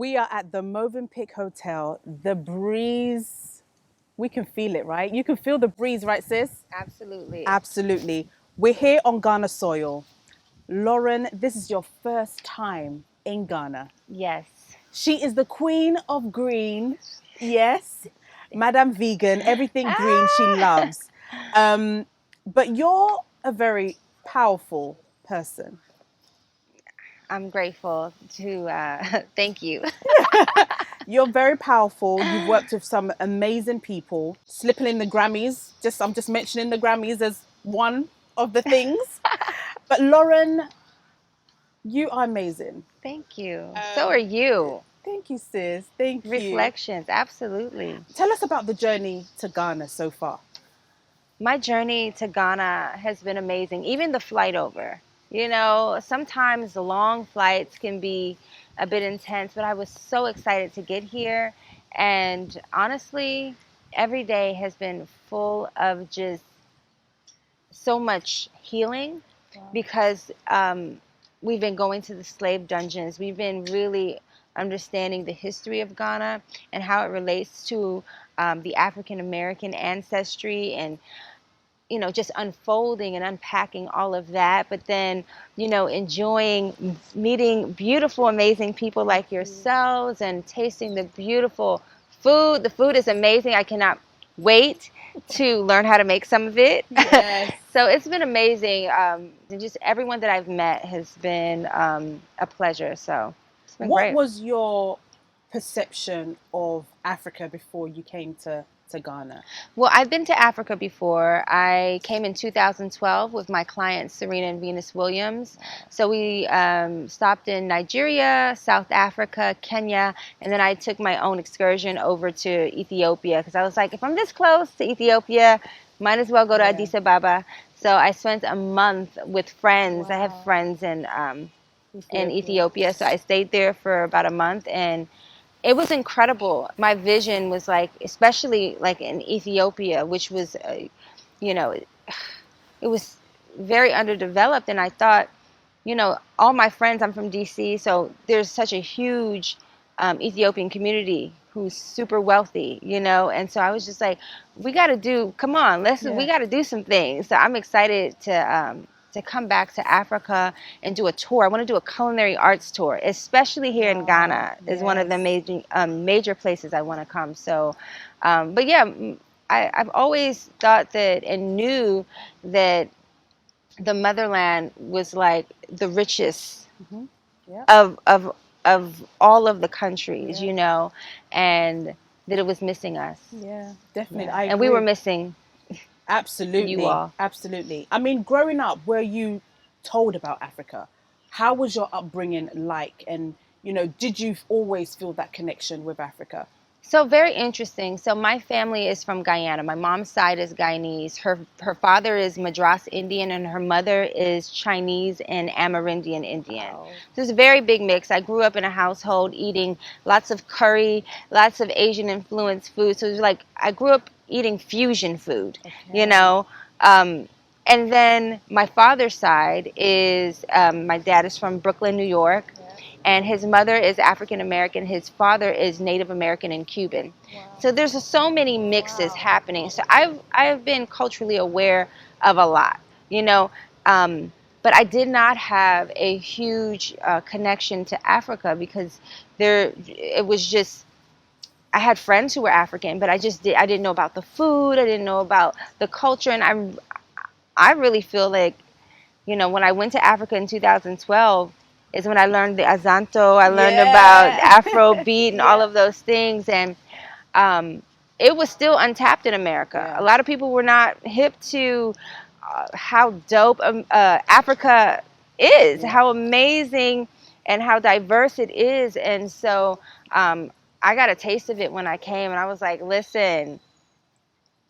We are at the Movenpick Hotel. The breeze, we can feel it, right? You can feel the breeze, right, sis? Absolutely. Absolutely. We're here on Ghana soil. Lauren, this is your first time in Ghana. Yes. She is the queen of green. Yes, Madame Vegan, everything green she Ah! loves. But you're a very powerful person. I'm grateful to thank you. You're very powerful. You've worked with some amazing people. Slipping in the Grammys. I'm just mentioning the Grammys as one of the things. But Lauren, you are amazing. Thank you. So are you. Thank you, sis. Thank you. Reflections, absolutely. Tell us about the journey to Ghana so far. My journey to Ghana has been amazing. Even the flight over. Sometimes the long flights can be a bit intense, but I was so excited to get here. And honestly, every day has been full of just so much healing Wow. because we've been going to the slave dungeons. We've been really understanding the history of Ghana and how it relates to the African American ancestry and just unfolding and unpacking all of that, but then, enjoying meeting beautiful, amazing people like yourselves and tasting the beautiful food. The food is amazing. I cannot wait to learn how to make some of it. Yes. So it's been amazing. And just everyone that I've met has been a pleasure. So it's been What great. was your perception of Africa before you came to Ghana? Well, I've been to Africa before. I came in 2012 with my clients, Serena and Venus Williams. So we stopped in Nigeria, South Africa, Kenya, and then I took my own excursion over to Ethiopia because I was like, if I'm this close to Ethiopia, might as well go to Addis Ababa. So I spent a month with friends. I have friends in Ethiopia, so I stayed there for about a month and it was incredible. My vision was like, especially like in Ethiopia, which was, you know, it was very underdeveloped. And I thought, all my friends, I'm from DC, so there's such a huge Ethiopian community who's super wealthy, and so I was just like, we got to come on, we got to do some things. So I'm excited to come back to Africa and do a tour. I want to do a culinary arts tour, especially here in Ghana is one of the major places I want to come. So, but yeah, I've always thought that and knew that the motherland was like the richest of all of the countries, and that it was missing us. Yeah, definitely. Yeah. I And we agree. were missing you Absolutely. all. Absolutely. I mean, growing up, were you told about Africa? How was your upbringing like? And, did you always feel that connection with Africa? So very interesting. So my family is from Guyana. My mom's side is Guyanese. Her father is Madras Indian and her mother is Chinese and Amerindian Indian. Wow. So it's a very big mix. I grew up in a household eating lots of curry, lots of Asian influenced food. So it was like I grew up eating fusion food, and then my father's side is my dad is from Brooklyn, New York. And his mother is African American. His father is Native American and Cuban. Wow. So there's so many mixes happening. So I've been culturally aware of a lot, but I did not have a huge connection to Africa because it was just. I had friends who were African, but I didn't know about the food. I didn't know about the culture, and I really feel like, when I went to Africa in 2012 is when I learned the Azanto. I learned about Afrobeat and all of those things. And it was still untapped in America. Yeah. A lot of people were not hip to how dope Africa is, how amazing and how diverse it is. And so I got a taste of it when I came and I was like, listen,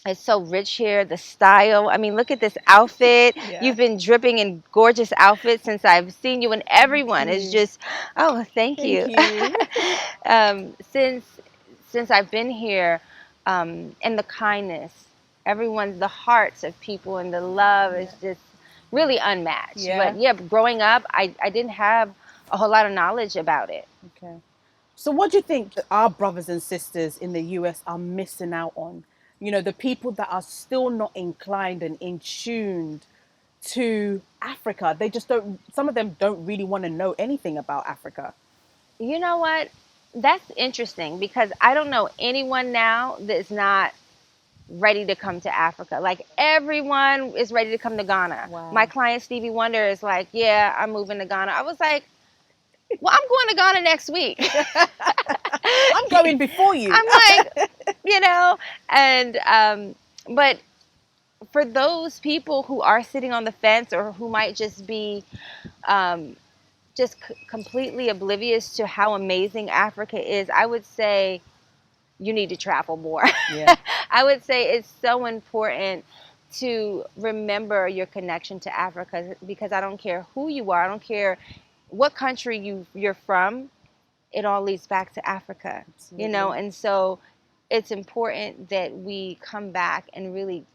it's so rich here, the style. I mean, look at this outfit. Yeah. You've been dripping in gorgeous outfits since I've seen you, and everyone is just, oh, thank you. Since I've been here, and the kindness, the hearts of people and the love is just really unmatched. Yeah. But yeah, growing up, I didn't have a whole lot of knowledge about it. Okay. So what do you think that our brothers and sisters in the US are missing out on? You know, the people that are still not inclined and in tuned to Africa. They just don't, some of them don't really want to know anything about Africa. You know what? That's interesting because I don't know anyone now that's not ready to come to Africa. Like everyone is ready to come to Ghana. My Wow. client Stevie Wonder is like, "Yeah, I'm moving to Ghana." I was like, "Well, I'm going to Ghana next week." I'm going before you. I'm like, you know, and but for those people who are sitting on the fence or who might just be um, just completely oblivious to how amazing Africa is, I would say you need to travel more. Yeah. I would say it's so important to remember your connection to Africa because I don't care who you are, I don't care what country you're from, it all leads back to Africa, you know, Absolutely. and so it's important that we come back and really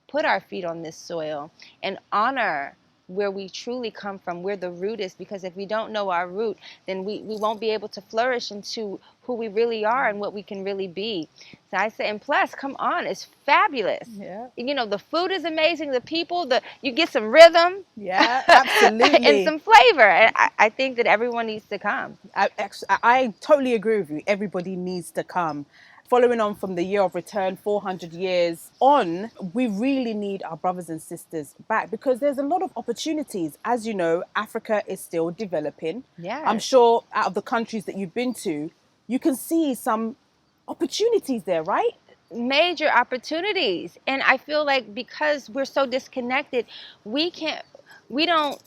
put our feet on this soil and honor where we truly come from, where the root is, because if we don't know our root, then we won't be able to flourish into who we really are and what we can really be. So I say, and plus, come on, it's fabulous. Yeah. You know, the food is amazing, the people, you get some rhythm Yeah, and absolutely. some flavor. And I think that everyone needs to come. I totally agree with you. Everybody needs to come. Following on from the year of return, 400 years on, we really need our brothers and sisters back because there's a lot of opportunities. As you know, Africa is still developing. I'm Yes. sure out of the countries that you've been to, you can see some opportunities there, right? Major opportunities. And I feel like because we're so disconnected, we don't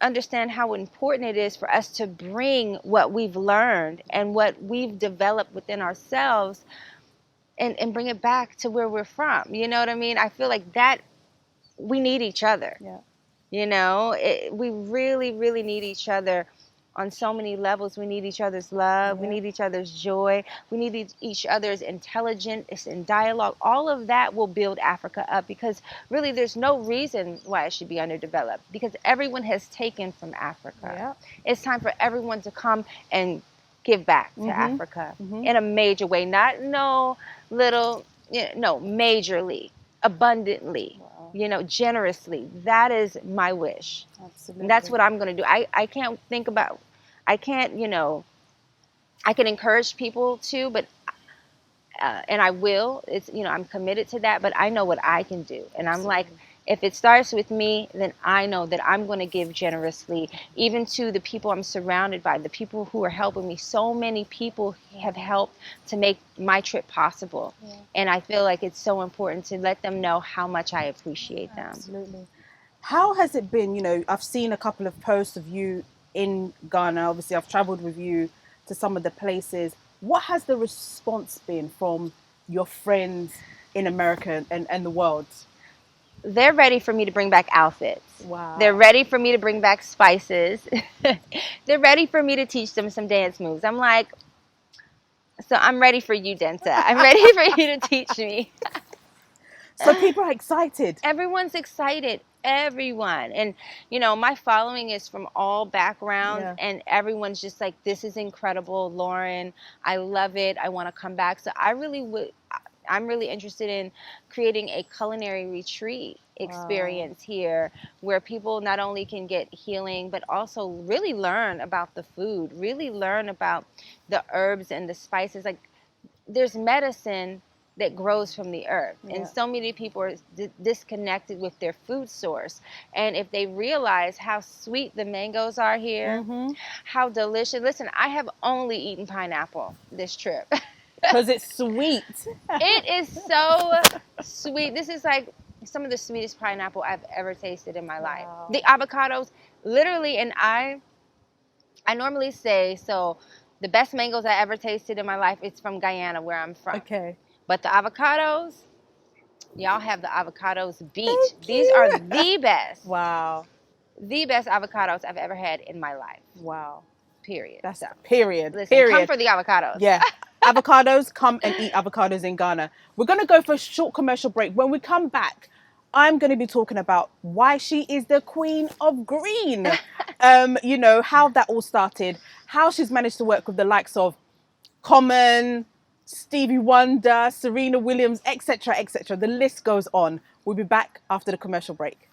understand how important it is for us to bring what we've learned and what we've developed within ourselves and bring it back to where we're from. You know what I mean? I feel like that we need each other. Yeah. You know, we really, really need each other on so many levels. We need each other's love. We Yeah. need each other's joy. We need each other's intelligence and dialogue. All of that will build Africa up because really there's no reason why it should be underdeveloped because everyone has taken from Africa. Yeah. It's time for everyone to come and give back to Africa in a major way. Not no little, no, majorly, abundantly. Wow. You know, generously. That is my wish. Absolutely. And that's what I'm going to do. I can't think about, I can't, you know, I can encourage people to, but, and I will, it's, you know, I'm committed to that, but I know what I can do. And I'm like, if it starts with me, then I know that I'm going to give generously, even to the people I'm surrounded by, the people who are helping me. So many people have helped to make my trip possible. Yeah. And I feel like it's so important to let them know how much I appreciate them. Absolutely. How has it been? You know, I've seen a couple of posts of you in Ghana. Obviously, I've traveled with you to some of the places. What has the response been from your friends in America and the world? They're ready for me to bring back outfits. Wow. They're ready for me to bring back spices. They're ready for me to teach them some dance moves. I'm like, so I'm ready for you, Denta. I'm ready for you to teach me. So people are excited. Everyone's excited. Everyone. And, you know, my following is from all backgrounds, Yeah. and everyone's just like, this is incredible, Lauren. I love it. I want to come back. So I'm really interested in creating a culinary retreat experience here where people not only can get healing, but also really learn about the food, really learn about the herbs and the spices. Like, there's medicine that grows from the earth. Yeah. And so many people are disconnected with their food source. And if they realize how sweet the mangoes are here, how delicious. Listen, I have only eaten pineapple this trip. Because it's sweet. It is so sweet. This is like some of the sweetest pineapple I've ever tasted in my life. The avocados, literally, and I normally say, so the best mangoes I ever tasted in my life, it's from Guyana, where I'm from. Okay. But the avocados, y'all have the avocados beat. These are the best. Wow. The best avocados I've ever had in my life. Wow. Period. That's so. Period. Listen, period. Come for the avocados. Yeah. Avocados, come and eat avocados in Ghana. We're going to go for a short commercial break. When we come back, I'm going to be talking about why she is the queen of green. You know, how that all started, how she's managed to work with the likes of Common, Stevie Wonder, Serena Williams, etc., etc. The list goes on. We'll be back after the commercial break.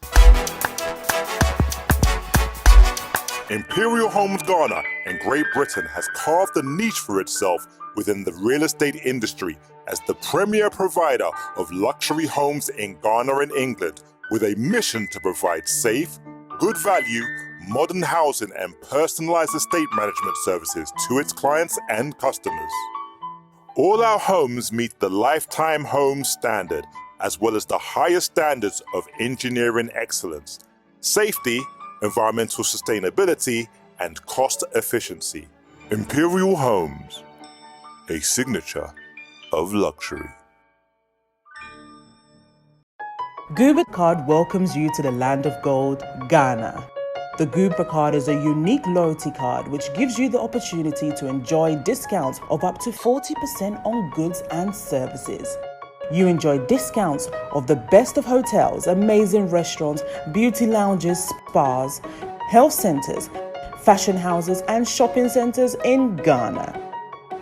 Imperial Homes Ghana and Great Britain has carved a niche for itself within the real estate industry as the premier provider of luxury homes in Ghana and England, with a mission to provide safe, good value, modern housing and personalized estate management services to its clients and customers. All our homes meet the Lifetime Home Standard, as well as the highest standards of engineering excellence, safety, environmental sustainability, and cost efficiency. Imperial Homes, a signature of luxury. Gourmet card welcomes you to the land of gold, Ghana. The Gourmet card is a unique loyalty card which gives you the opportunity to enjoy discounts of up to 40% on goods and services. You enjoy discounts of the best of hotels, amazing restaurants, beauty lounges, spas, health centers, fashion houses, and shopping centers in Ghana.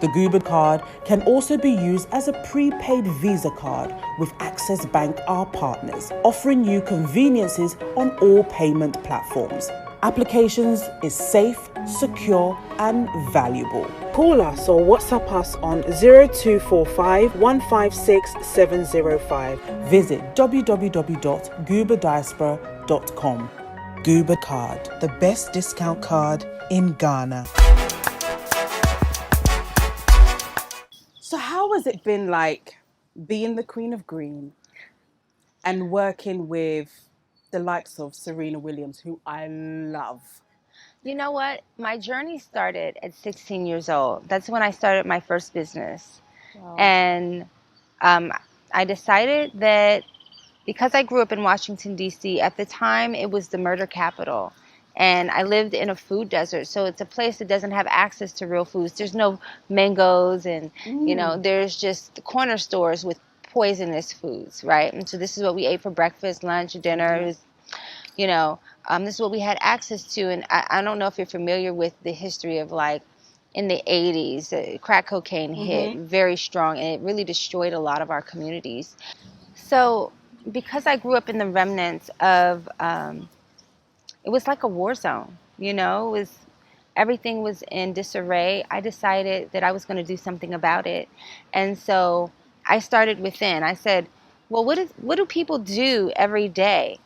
The Gourmet card can also be used as a prepaid Visa card with Access Bank, our partners, offering you conveniences on all payment platforms. Applications is safe, secure, and valuable. Call us or WhatsApp us on 0245 156 705. Visit www.gourmetdiaspora.com. Gourmet card, the best discount card in Ghana. So how has it been like being the Queen of Green and working with the likes of Serena Williams, who I love? You know what? My journey started at 16 years old. That's when I started my first business. Wow. And I decided that because I grew up in Washington, D.C., at the time it was the murder capital. And I lived in a food desert, so it's a place that doesn't have access to real foods. There's no mangoes and, there's just corner stores with poisonous foods, right? And so this is what we ate for breakfast, lunch, dinner. It was, this is what we had access to. And I don't know if you're familiar with the history of, like, in the 80s, crack cocaine hit very strong, and it really destroyed a lot of our communities. So because I grew up in the remnants of, it was like a war zone, everything was in disarray. I decided that I was going to do something about it. And so I started within. I said, well, what do people do every day,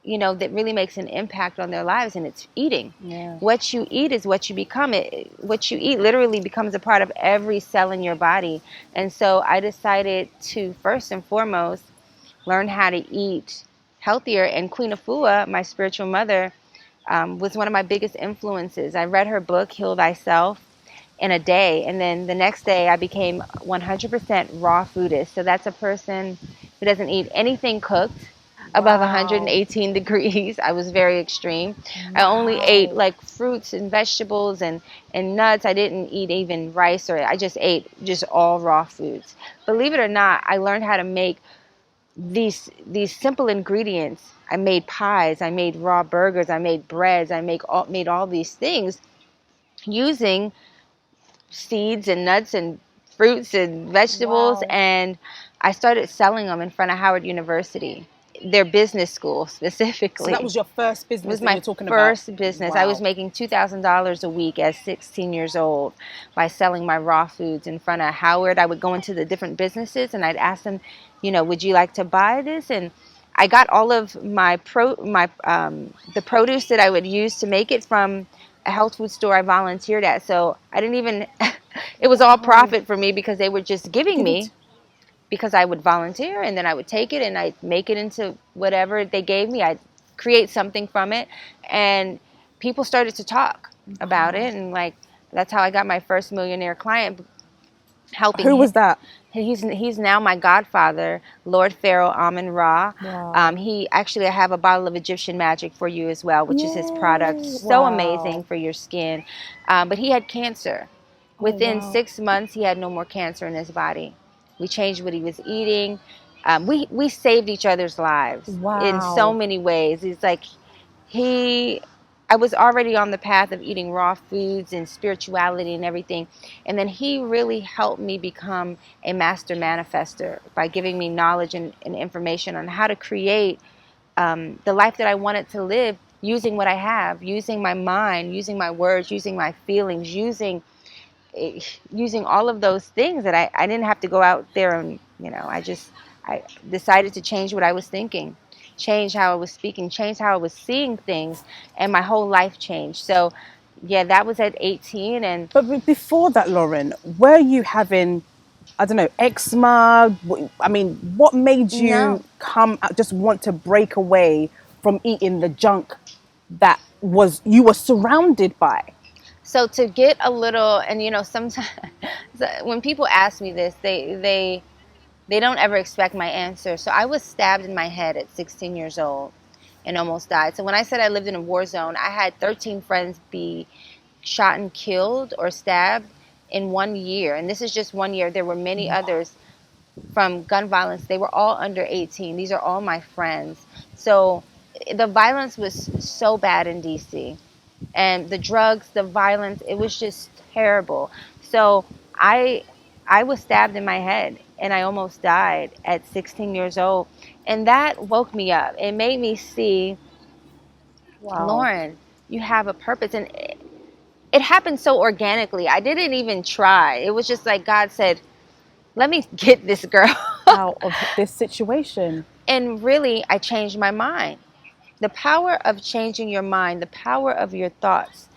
that really makes an impact on their lives? And it's eating. Yeah. What you eat is what you become. What you eat literally becomes a part of every cell in your body. And so I decided to, first and foremost, learn how to eat healthier. And Queen Afua, my spiritual mother, was one of my biggest influences. I read her book, Heal Thyself, in a day. And then the next day I became 100% raw foodist. So that's a person who doesn't eat anything cooked above 118 degrees. I was very extreme. I only ate like fruits and vegetables and nuts. I didn't eat even rice, or I just ate just all raw foods. Believe it or not, I learned how to make these simple ingredients. I made pies, I made raw burgers, I made breads, I made all these things using seeds and nuts and fruits and vegetables. Wow. And I started selling them in front of Howard University, their business school specifically. So that was your first business? It was that my you're talking first about? business. Wow. I was making $2,000 a week at 16 years old by selling my raw foods in front of Howard. I would go into the different businesses and I'd ask them, would you like to buy this? And I got all of the produce that I would use to make it from a health food store I volunteered at. So I didn't even, it was all profit for me because they were just giving me, because I would volunteer and then I would take it and I'd make it into whatever they gave me. I'd create something from it, and people started to talk about it. And that's how I got my first millionaire client, helping Who was that? He's now my godfather, Lord Pharaoh Amun Ra. Wow. I have a bottle of Egyptian magic for you as well, which is his product. So amazing for your skin. But he had cancer. Within 6 months, he had no more cancer in his body. We changed what he was eating. We saved each other's lives in so many ways. It's like he I was already on the path of eating raw foods and spirituality and everything. And then he really helped me become a master manifester by giving me knowledge and information on how to create the life that I wanted to live, using what I have, using my mind, using my words, using my feelings, using all of those things that I didn't have to go out there and, I decided to change what I was thinking, change how I was speaking, change how I was seeing things, and my whole life changed. So, yeah, that was at 18. And But before that, Lauren, were you having, I don't know, eczema? I mean, what made no. you just want to break away from eating the junk that was you were surrounded by? So to get a little, and sometimes when people ask me this, they don't ever expect my answer. So I was stabbed in my head at 16 years old and almost died. So when I said I lived in a war zone, I had 13 friends be shot and killed or stabbed in 1 year. And this is just 1 year. There were many others from gun violence. They were all under 18. These are all my friends. So the violence was so bad in DC. And the drugs, the violence, it was just terrible. So I was stabbed in my head and I almost died at 16 years old. And that woke me up. It made me see, Wow. Lauren, you have a purpose. And it happened so organically. I didn't even try. It was just like God said, let me get this girl Out of this situation. And really, I changed my mind. The power of changing your mind, the power of your thoughts,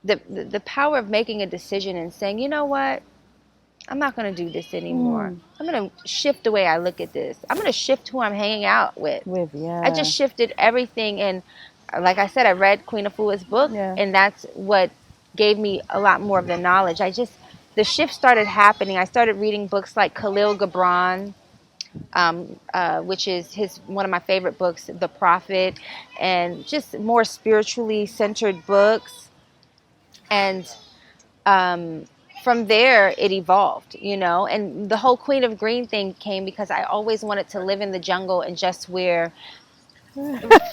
the power of making a decision and saying, you know what? I'm not going to do this anymore. I'm going to shift the way I look at this. I'm going to shift who I'm hanging out with. Yeah. I just shifted everything. And like I said, I read Queen Afua's book, and that's what gave me a lot more of the knowledge. The shift started happening. I started reading books like Khalil Gibran, which is one of my favorite books, The Prophet, and just more spiritually centered books. And from there, it evolved, and the whole Queen of Green thing came because I always wanted to live in the jungle and just wear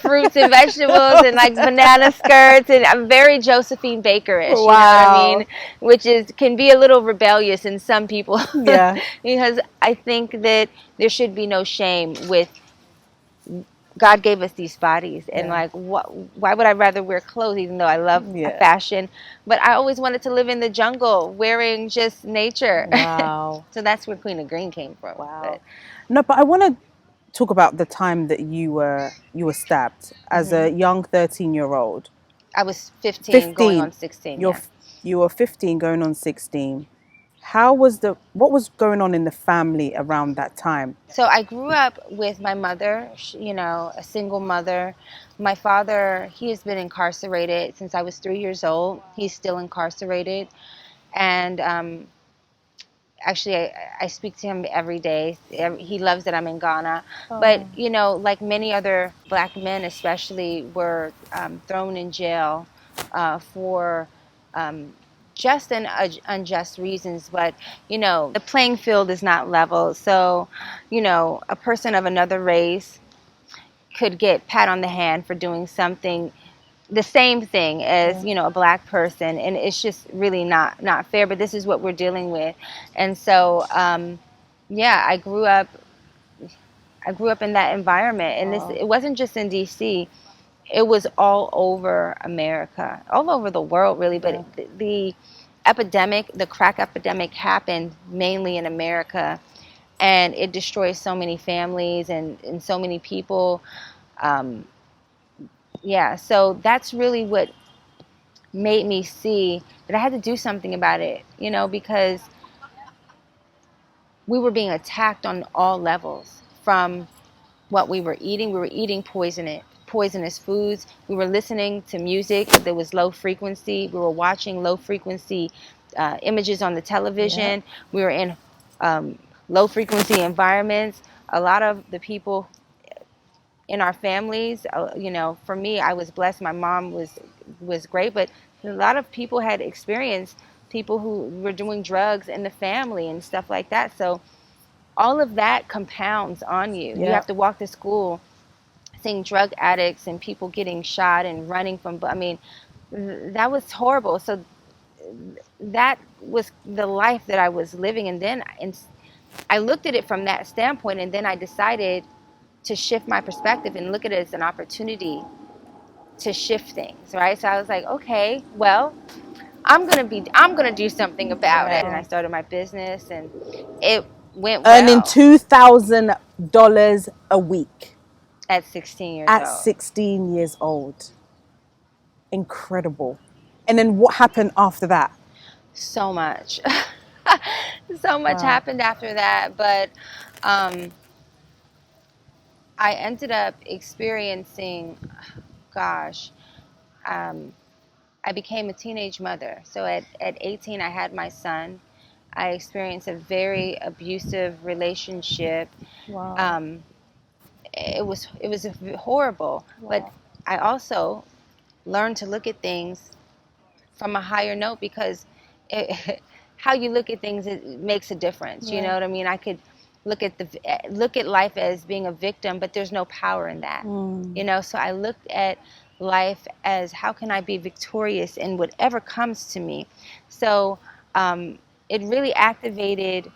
fruits and vegetables and like banana skirts, and I'm very Josephine Bakerish, you know what I mean, which can be a little rebellious in some people. Yeah. Because I think that there should be no shame with God gave us these bodies, and why would I rather wear clothes, even though I love fashion? But I always wanted to live in the jungle, wearing just nature. Wow. So that's where Queen of Green came from. Wow. No, but I want to talk about the time that you were stabbed as a young 13-year-old. I was 15 going on 16. You were 15 going on 16. What was going on in the family around that time? So I grew up with my mother, a single mother. My father, he has been incarcerated since I was 3 years old. He's still incarcerated. And actually, I speak to him every day. He loves that I'm in Ghana. Oh. But, like many other black men especially, were thrown in jail for just and unjust reasons. But, the playing field is not level. So, a person of another race could get pat on the hand for doing something the same thing as a black person, and it's just really not fair. But this is what we're dealing with, and so I grew up in that environment, and it wasn't just in DC, it was all over America, all over the world really. But the epidemic, the crack epidemic, happened mainly in America, and it destroyed so many families and so many people. So that's really what made me see that I had to do something about it, because we were being attacked on all levels. From what we were eating poisonous foods. We were listening to music that was low frequency. We were watching low frequency images on the television. Yeah. We were in low frequency environments. A lot of the people in our families, for me, I was blessed. My mom was great, but a lot of people had experienced people who were doing drugs in the family and stuff like that. So all of that compounds on you. Yeah. You have to walk to school seeing drug addicts and people getting shot and running from, I mean, that was horrible. So that was the life that I was living. And then I looked at it from that standpoint, and then I decided to shift my perspective and look at it as an opportunity to shift things, right? So I was like, okay, well, I'm gonna do something about it. And I started my business, and it went Earning well $2,000 a week at 16 years at old. 16 years old. Incredible. And then what happened after that? So much. So much happened after that, but I ended up experiencing, gosh, I became a teenage mother. So at 18, I had my son. I experienced a very abusive relationship. Wow. It was horrible, but I also learned to look at things from a higher note, because how you look at things, it makes a difference. You know what I mean? I could look at life as being a victim, but there's no power in that. You know, so I looked at life as, how can I be victorious in whatever comes to me? So it really activated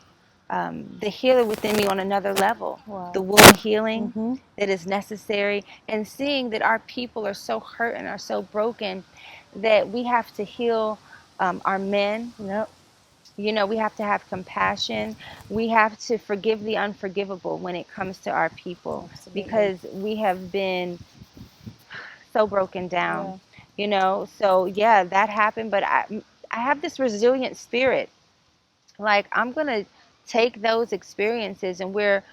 the healer within me on another level. The wound healing that is necessary, and seeing that our people are so hurt and are so broken that we have to heal our men. You know, we have to have compassion. We have to forgive the unforgivable when it comes to our people. Absolutely. Because we have been so broken down. You know, so yeah, that happened, but I have this resilient spirit. Like, I'm going to take those experiences, and where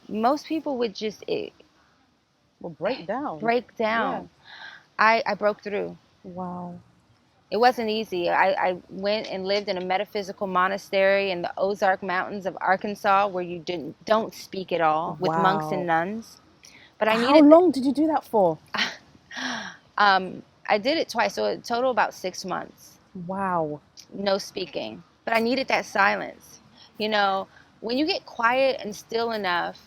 most people would just break down. Yeah. I broke through. Wow. It wasn't easy. I went and lived in a metaphysical monastery in the Ozark Mountains of Arkansas, where you don't speak at all, with monks and nuns. But How long did you do that for? I did it twice, so a total about 6 months. Wow. No speaking. But I needed that silence. You know, when you get quiet and still enough,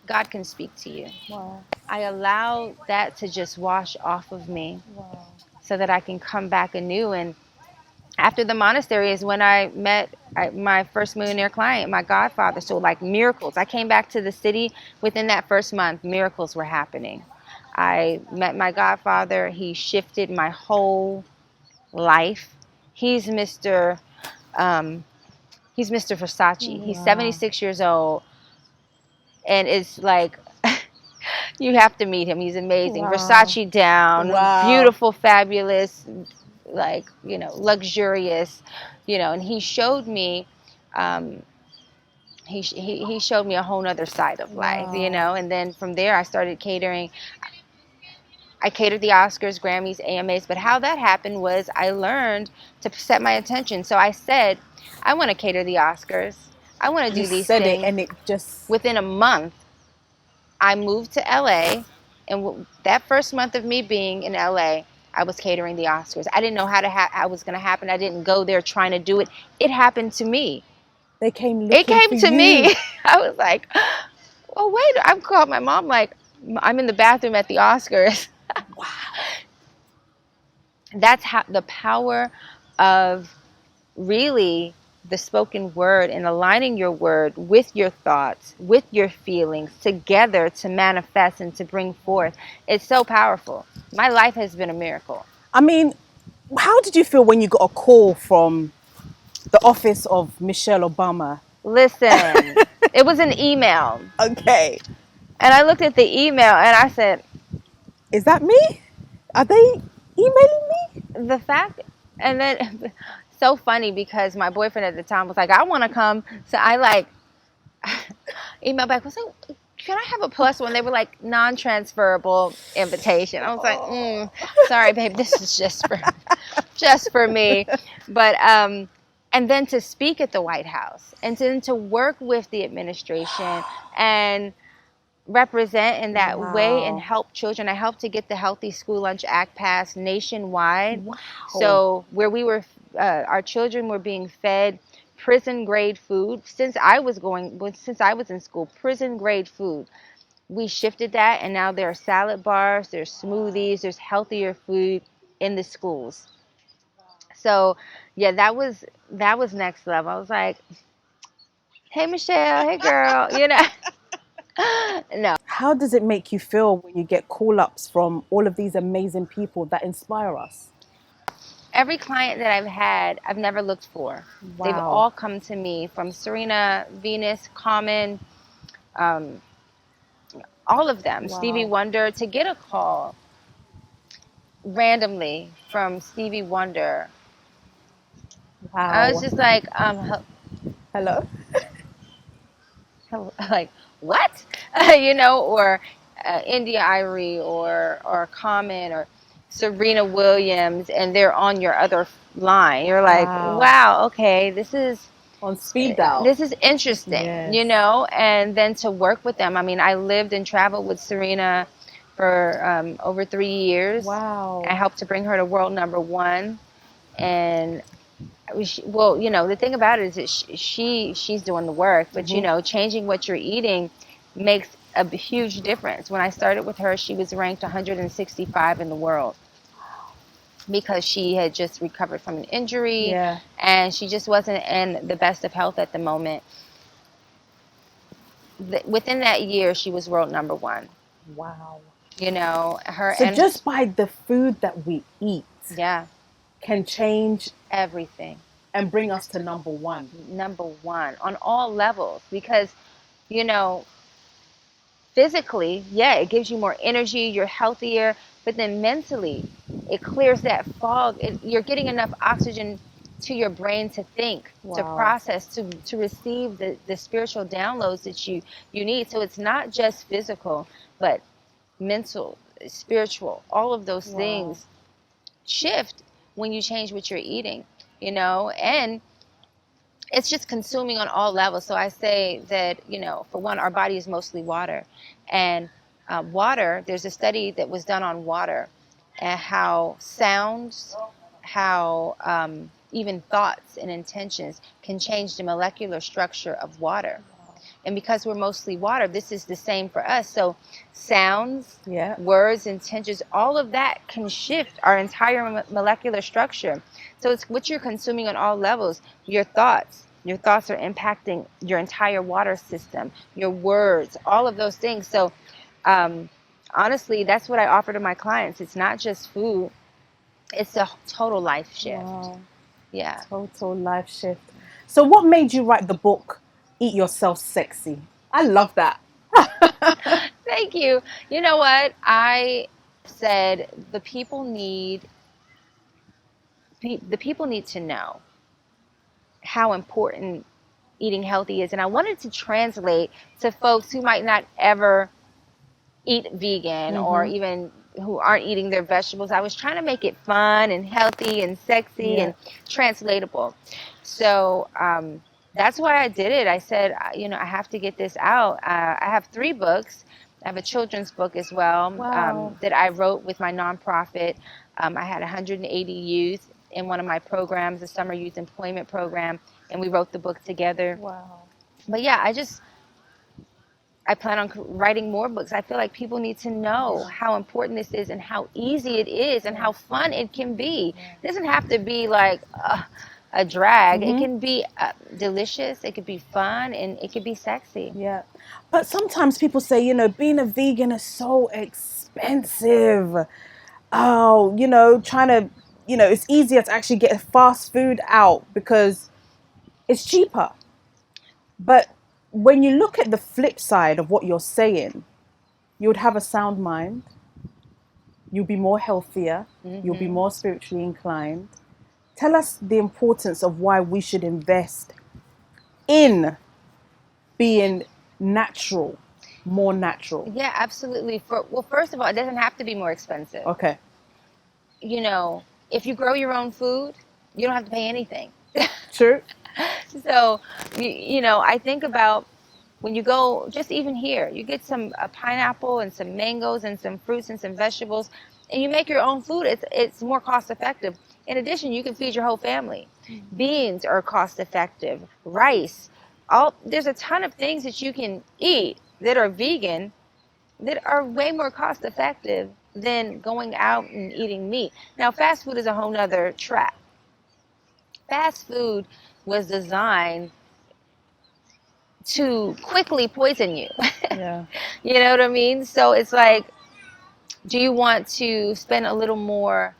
God can speak to you. Wow. I allowed that to just wash off of me. So that I can come back anew. And after the monastery is when I met my first millionaire client, my godfather. So like miracles. I came back to the city within that first month. Miracles were happening. I met my godfather. He shifted my whole life. He's Mr. Versace. He's 76 years old, and it's like, you have to meet him. He's amazing. Versace down, beautiful, fabulous, like, you know, luxurious, you know. And he showed me, he showed me a whole nother side of life, you know. And then from there, I started catering. I catered the Oscars, Grammys, AMAs. But how that happened was I learned to set my attention. So I said, I want to cater the Oscars. I want to do these things. And it just... Within a month, I moved to LA, and that first month of me being in LA, I was catering the Oscars. I didn't know how it was going to happen. I didn't go there trying to do it. It happened to me. They came looking for you. It came to me. I was like, oh, wait. I called my mom, like, I'm in the bathroom at the Oscars. Wow. That's how the power of really the spoken word, and aligning your word with your thoughts, with your feelings together to manifest and to bring forth. It's so powerful. My life has been a miracle. I mean, how did you feel when you got a call from the office of Michelle Obama? Listen, it was an email. Okay. And I looked at the email and I said, is that me? Are they emailing me? The fact, and then... So funny, because my boyfriend at the time was like, I want to come. So I like emailed back. I was like, can I have a plus one? They were like, non-transferable invitation. I was like, sorry, babe, this is just for me. But and then to speak at the White House, and then to work with the administration and represent in that way and help children. I helped to get the Healthy School Lunch Act passed nationwide. Wow. So where we were, our children were being fed prison grade food since I was in school. Prison grade food, we shifted that, and now there are salad bars, there's smoothies, there's healthier food in the schools. So yeah, that was next level. I was like, hey Michelle, hey girl, no. How does it make you feel when you get call ups from all of these amazing people that inspire us? Every client that I've had, I've never looked for. They've Wow. all come to me, from Serena, Venus, Common, all of them, Wow. Stevie Wonder. To get a call randomly from Stevie Wonder, I was Wow. just like, Hello? like what, or India Irie, or Common, or Serena Williams, and they're on your other line. You're like, Wow. wow, okay, this is On speed dial. interesting, Yes. and then to work with them. I mean, I lived and traveled with Serena for over 3 years. Wow. I helped to bring her to world number one. And the thing about it is that she's doing the work, but changing what you're eating makes a huge difference. When I started with her, she was ranked 165 in the world, because she had just recovered from an injury. Yeah. And she just wasn't in the best of health at the moment. Within that year, she was world number one. Wow. Her. So and just by the food that we eat, yeah, can change everything. and bring us to number one. Number one on all levels, because physically, yeah, it gives you more energy, you're healthier, but then mentally, it clears that fog. You're getting enough oxygen to your brain to think, to Wow. process, to receive the spiritual downloads that you need. So it's not just physical, but mental, spiritual, all of those things shift when you change what you're eating, and it's just consuming on all levels. So I say that, for one, our body is mostly water. And water, there's a study that was done on water and how sounds, how even thoughts and intentions can change the molecular structure of water. And because we're mostly water, this is the same for us. So sounds, words, intentions, all of that can shift our entire molecular structure. So it's what you're consuming on all levels. Your thoughts are impacting your entire water system, your words, all of those things. So honestly, that's what I offer to my clients. It's not just food. It's a total life shift. Wow. Yeah. Total life shift. So what made you write the book, Eat Yourself Sexy? I love that. Thank you. You know what? I said the people need to know how important eating healthy is. And I wanted to translate to folks who might not ever eat vegan, or even who aren't eating their vegetables. I was trying to make it fun and healthy and sexy and translatable. So that's why I did it. I said, I have to get this out. I have 3 books. I have a children's book as well. That I wrote with my nonprofit. I had 180 youth in one of my programs, the Summer Youth Employment Program, and we wrote the book together. Wow. But yeah, I plan on writing more books. I feel like people need to know how important this is, and how easy it is, and how fun it can be. It doesn't have to be like a drag. It can be delicious, it could be fun, and it could be sexy. Yeah. But sometimes people say, being a vegan is so expensive. Oh, trying to, it's easier to actually get fast food out because it's cheaper. But when you look at the flip side of what you're saying, you would have a sound mind. You'll be more healthier. You'll be more spiritually inclined. Tell us the importance of why we should invest in being natural, more natural. Yeah, absolutely. Well, first of all, it doesn't have to be more expensive. Okay. If you grow your own food, you don't have to pay anything. True. So, I think about when you go, just even here, you get a pineapple and some mangoes and some fruits and some vegetables, and you make your own food. It's more cost effective. In addition, you can feed your whole family. Beans are cost effective. Rice. There's a ton of things that you can eat that are vegan that are way more cost effective than going out and eating meat. Now, fast food is a whole nother trap. Fast food was designed to quickly poison you. Yeah. You know what I mean? So it's like, do you want to spend a little more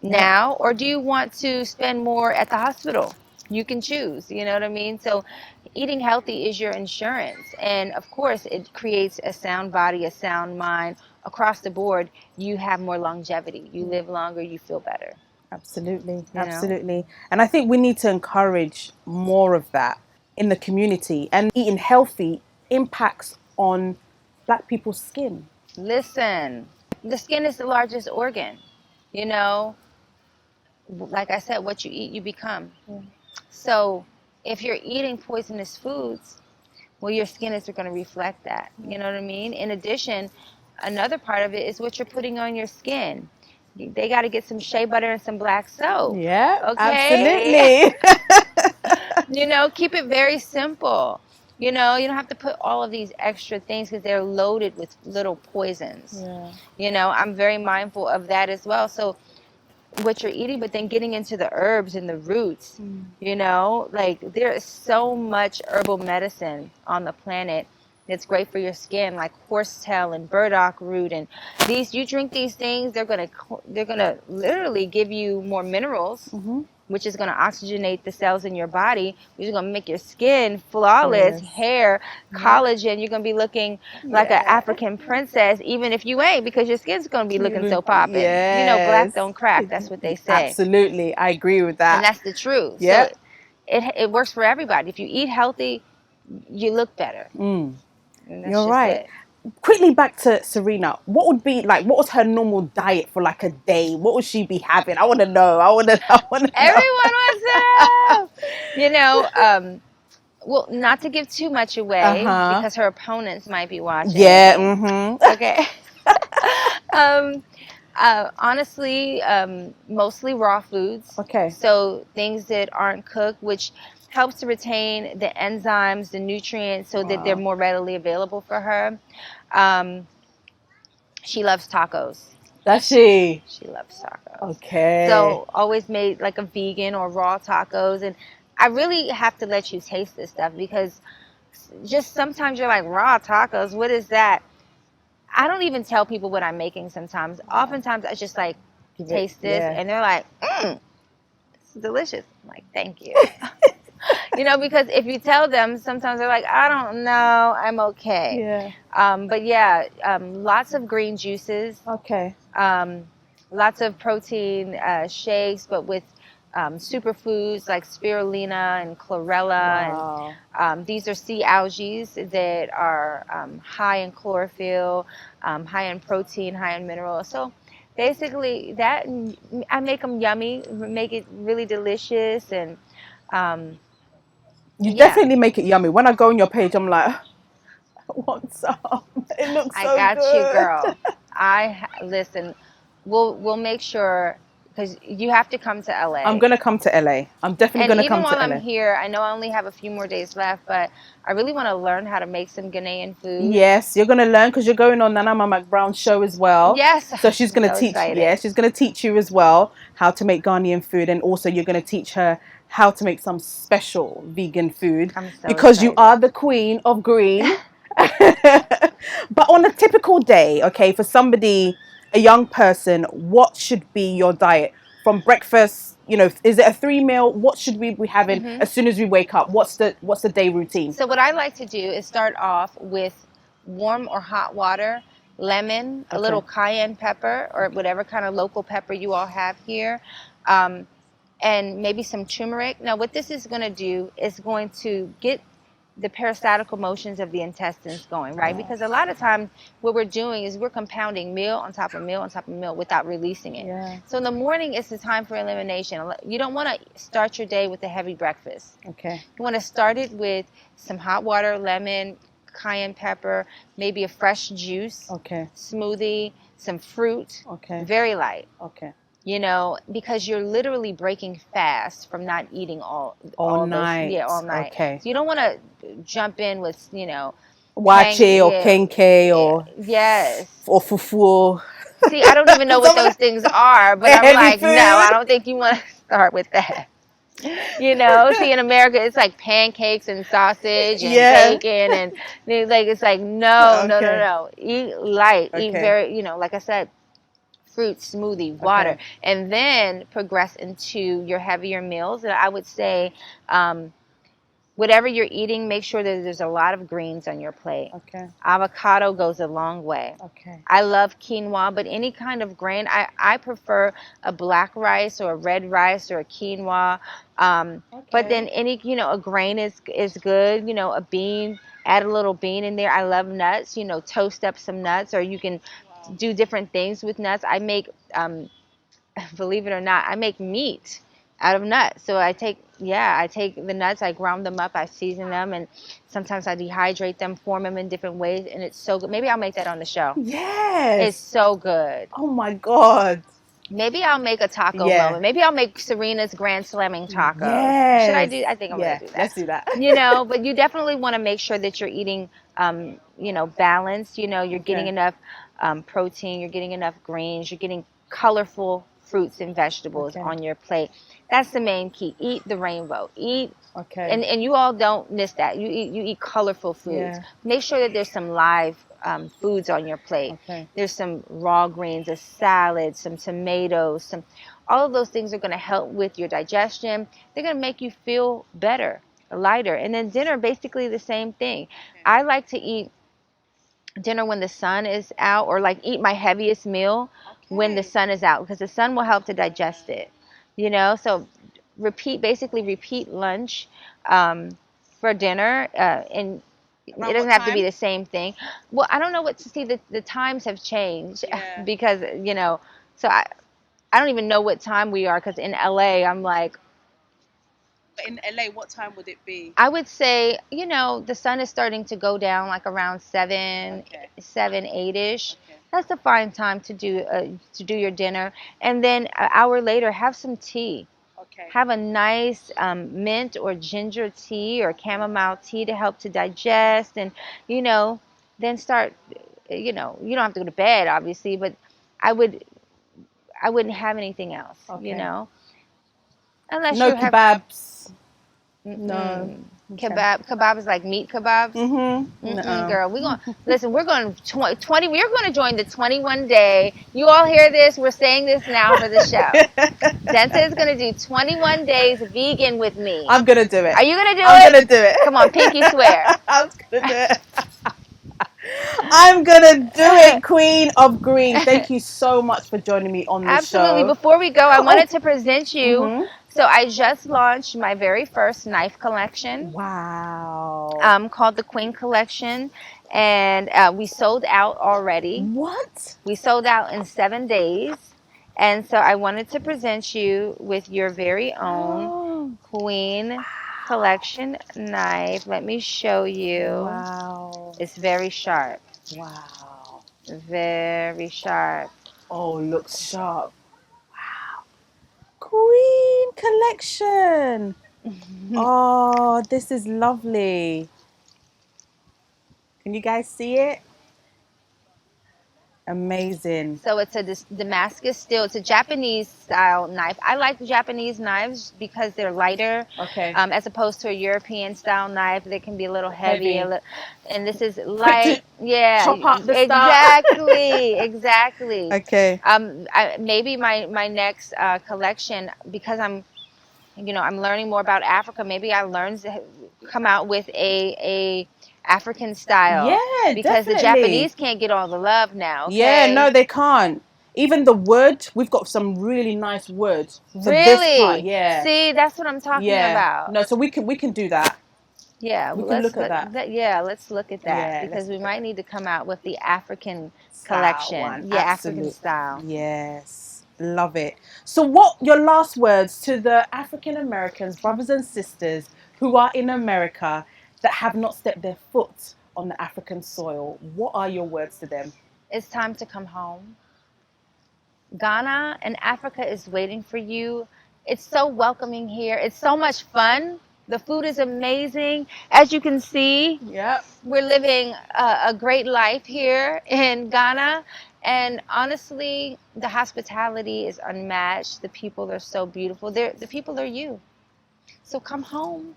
now, or do you want to spend more at the hospital? You can choose, you know what I mean? So eating healthy is your insurance. And of course, it creates a sound body, a sound mind. Across the board, you have more longevity. You live longer, you feel better. Absolutely, You know? absolutely. And I think we need to encourage more of that in the community. And eating healthy impacts on Black people's skin. Listen, the skin is the largest organ. You know, like I said, what you eat, you become. So if you're eating poisonous foods, well, your skin is going to reflect that. You know what I mean? In addition, another part of it is what you're putting on your skin. They got to get some shea butter and some black soap. Yeah, Okay? absolutely. You know, keep it very simple. You know, you don't have to put all of these extra things because they're loaded with little poisons. Yeah. You know, I'm very mindful of that as well. So what you're eating, but then getting into the herbs and the roots, you know, like there is so much herbal medicine on the planet that's great for your skin, like horsetail and burdock root. And these, you drink these things, they're gonna literally give you more minerals, which is going to oxygenate the cells in your body, which is going to make your skin flawless, Yes. hair, collagen. You're going to be looking like an African princess, even if you ain't, because your skin's going to be looking so popping. You know, black Yes. don't crack. That's what they say. Absolutely. I agree with that. And that's the truth. Yeah. So it works for everybody. If you eat healthy, you look better. And that's You're just right. it. Quickly back to Serena. What would be like? What was her normal diet for like a day? What would she be having? I want to know. I want to know. Everyone wants to know. You know, well, not to give too much away because her opponents might be watching. Yeah. Okay. Honestly, mostly raw foods. Okay. So things that aren't cooked, which helps to retain the enzymes, the nutrients, so that they're more readily available for her. She loves tacos. Does she? She loves tacos. Okay. So always made like a vegan or raw tacos. And I really have to let you taste this stuff because just sometimes you're like, raw tacos, what is that? I don't even tell people what I'm making sometimes. Oftentimes I just like, taste this, and they're like, this is delicious. I'm like, thank you. You know, because if you tell them, sometimes they're like, I don't know, I'm okay. Yeah. But yeah, lots of green juices. Okay. Lots of protein shakes, but with superfoods like spirulina and chlorella. Wow. And these are sea algae that are high in chlorophyll, high in protein, high in minerals. So basically, that I make them yummy, make it really delicious, and You definitely make it yummy. When I go on your page, I'm like, I want some. It looks so good. I got you, girl. Listen. We'll make sure, because you have to come to LA. I'm gonna come to LA. I'm definitely gonna come to LA. And even while I'm here, I know I only have a few more days left, but I really want to learn how to make some Ghanaian food. Yes, you're gonna learn because you're going on Nana Mama Brown's show as well. Yes. So she's gonna So teach. excited. Yeah, she's gonna teach you as well how to make Ghanaian food, and also you're gonna teach her how to make some special vegan food I'm so because you excited. are the queen of green. But on a typical day, okay, for somebody, a young person, what should be your diet from breakfast? You know, is it a 3 meal? What should we be having as soon as we wake up? What's the day routine? So what I like to do is start off with warm or hot water, lemon, a little cayenne pepper, or whatever kind of local pepper you all have here, and maybe some turmeric. Now, what this is going to do is going to get the peristaltical motions of the intestines going, right? Because a lot of times what we're doing is we're compounding meal on top of meal on top of meal without releasing it. Yeah. So in the morning, it's the time for elimination. You don't want to start your day with a heavy breakfast. Okay. You want to start it with some hot water, lemon, cayenne pepper, maybe a fresh juice, smoothie, some fruit, very light. Okay. You know, because you're literally breaking fast from not eating all night. all night. Okay. So you don't want to jump in with, you know, Wache or yeah, kenke yes. or fufu. See, I don't even know what those things are, but I'm Heavy like, no, I food. don't think you want to start with that. You know, see, in America, it's like pancakes and sausage and Yeah. bacon, and it's like, no, no, no, Okay. no. Eat light, eat Okay. very, like I said, fruit, smoothie, water, Okay. and then progress into your heavier meals. And I would say, whatever you're eating, make sure that there's a lot of greens on your plate. Okay. Avocado goes a long way. Okay. I love quinoa, but any kind of grain, I prefer a black rice or a red rice or a quinoa. But then any, a grain is good. A bean, add a little bean in there. I love nuts. Toast up some nuts, or you can do different things with nuts. I make, believe it or not, I make meat out of nuts. So I take the nuts, I ground them up, I season them, and sometimes I dehydrate them, form them in different ways, and it's so good. Maybe I'll make that on the show. It's Yes. so good. Oh my God. Maybe I'll make a taco Yeah. moment. Maybe I'll make Serena's Grand Slamming tacos. Yes. Should I do? I think I'm Yeah, gonna do that. let's do that. But you definitely want to make sure that you're eating, balanced. You're getting enough protein, you're getting enough greens, you're getting colorful fruits and vegetables on your plate. That's the main key. Eat the rainbow. Eat. And you all don't miss that. You eat colorful foods. Yeah. Make sure that there's some live foods on your plate. There's some raw greens, a salad, some tomatoes, all of those things are going to help with your digestion. They're going to make you feel better, lighter. And then dinner, basically the same thing. I like to eat dinner when the sun is out, or like eat my heaviest meal when the sun is out, because the sun will help to digest it. So basically repeat lunch for dinner, and it doesn't have to be the same thing. Well, I don't know the times have changed because so I don't even know what time we are, because in LA I'm like, In LA, what time would it be? I would say, the sun is starting to go down like around 7, 8-ish. That's a fine time to do your dinner. And then an hour later, have some tea. Have a nice mint or ginger tea or chamomile tea to help to digest. And, then start, you don't have to go to bed, obviously, but I wouldn't have anything else, unless No you have kebabs. No. Kebab is like meat kebabs. Girl, we're going 20. We're going to join the 21-day. You all hear this? We're saying this now for the show. Densa is going to do 21 days vegan with me. I'm gonna do it. Are you going to do it? I'm gonna do it. Come on, pinky swear. I'm gonna do it. I'm gonna do it, Queen of Green. Thank you so much for joining me on this show. Absolutely. Before we go, I wanted to present you. So I just launched my very first knife collection. Wow. Called the Queen Collection, and we sold out already. What? We sold out in 7 days, and so I wanted to present you with your very own Queen Collection knife. Let me show you. Wow. It's very sharp. Wow. Very sharp. Oh, looks sharp. Wow. Queen Collection. Oh, this is lovely. Can you guys see it? Amazing. So it's a Damascus steel. It's a Japanese style knife. I like Japanese knives because they're lighter, as opposed to a European style knife that can be a little heavy. And this is light. Yeah, chop up the exactly. Okay. Maybe my next collection, because I'm learning more about Africa. Maybe I come out with a African style. Yeah, because definitely. the Japanese can't get all the love now. Okay? Yeah, no, they can't. Even the wood, we've got some really nice wood for really? this part. Yeah. See, that's what I'm talking about. No, so we can do that. Yeah, we can look at that. Let's look at that, because we might need to come out with the African collection. One. Yeah, Absolute. African style. Yes, love it. So, what your last words to the African Americans, brothers and sisters who are in America that have not stepped their foot on the African soil? What are your words to them? It's time to come home. Ghana and Africa is waiting for you. It's so welcoming here. It's so much fun. The food is amazing. As you can see, Yep. we're living a great life here in Ghana. And honestly, the hospitality is unmatched. The people are so beautiful. The people are you. So come home.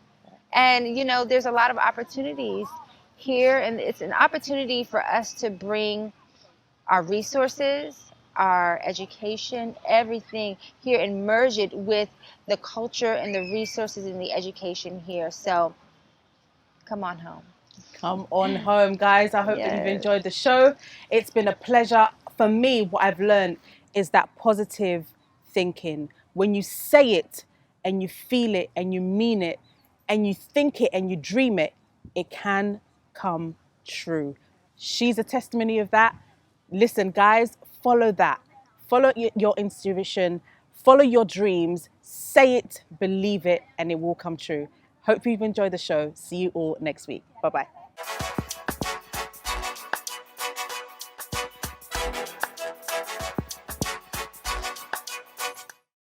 And, you know, there's a lot of opportunities here. And it's an opportunity for us to bring our resources, our education, everything here, and merge it with the culture and the resources and the education here. So come on home. Come on home, guys. I hope that you've Yes. enjoyed the show. It's been a pleasure. For me, what I've learned is that positive thinking. When you say it and you feel it and you mean it and you think it and you dream it, it can come true. She's a testimony of that. Listen, guys, follow that. Follow your intuition, follow your dreams, say it, believe it, and it will come true. Hope you've enjoyed the show. See you all next week. Bye bye.